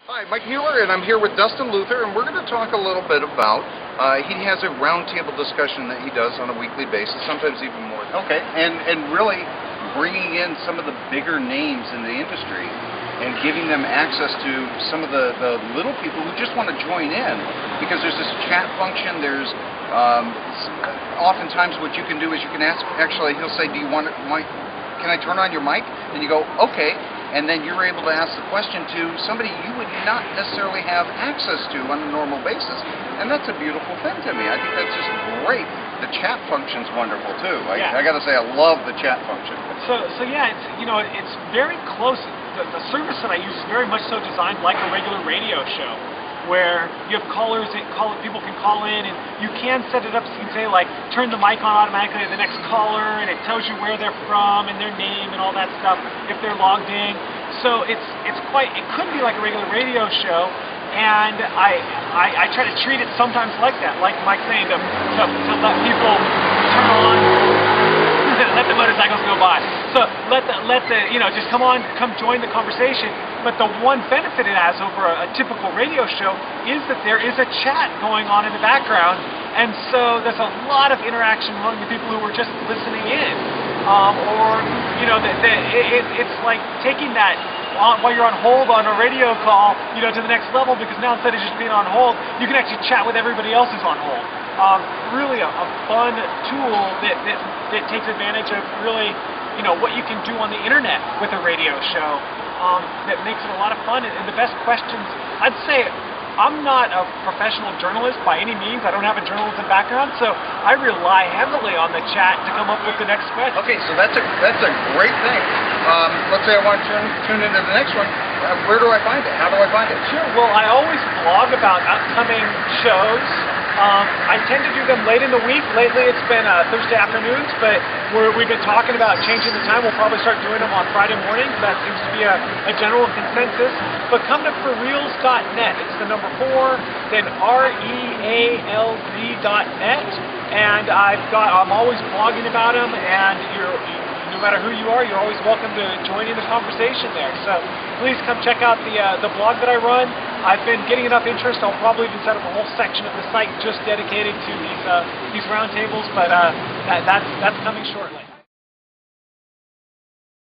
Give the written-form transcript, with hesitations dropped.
Hi, Mike Mueller, and I'm here with Dustin Luther, and we're going to talk a little bit about, he has a roundtable discussion that he does on a weekly basis, sometimes even more. Okay, and really bringing in some of the bigger names in the industry and giving them access to some of the little people who just want to join in, because there's this chat function. There's oftentimes what you can do is you can ask, actually he'll say, do you want mic? Can I turn on your mic? And you go, okay. And then you're able to ask the question to somebody you would not necessarily have access to on a normal basis. And that's a beautiful thing to me. I think that's just great. The chat function's wonderful too. I got to say, I love the chat function. So yeah, it's very close. The service that I use is very much so designed like a regular radio show, where you have callers, people can call in, and you can set it up so you can say, like, turn the mic on automatically to the next caller, and it tells you where they're from and their name and all that stuff if they're logged in. So it could be like a regular radio show, and I try to treat it sometimes like that, like Mike's saying, to let people turn on, let the motorcycles go by. So just come join the conversation. But the one benefit it has over a typical radio show is that there is a chat going on in the background, and so there's a lot of interaction among the people who are just listening in. It's like taking that while you're on hold on a radio call, to the next level, because now instead of just being on hold, you can actually chat with everybody else who's on hold. Really a fun tool that takes advantage of really, what you can do on the internet with a radio show. That makes it a lot of fun, and the best questions, I'd say, I'm not a professional journalist by any means. I don't have a journalism background, so I rely heavily on the chat to come up with the next question. Okay, so that's a great thing. Let's say I want to tune into the next one. Where do I find it? How do I find it? Sure. Well, I always blog about upcoming shows. I tend to do them late in the week. Lately it's been Thursday afternoons, but we've been talking about changing the time. We'll probably start doing them on Friday mornings. That seems to be a general consensus. But come to forreals.net. It's the number 4, then REALZ.net. And I'm always blogging about them, and no matter who you are, you're always welcome to join in the conversation there. So please come check out the blog that I run. I've been getting enough interest. I'll probably even set up a whole section of the site just dedicated to these roundtables, but that's coming shortly.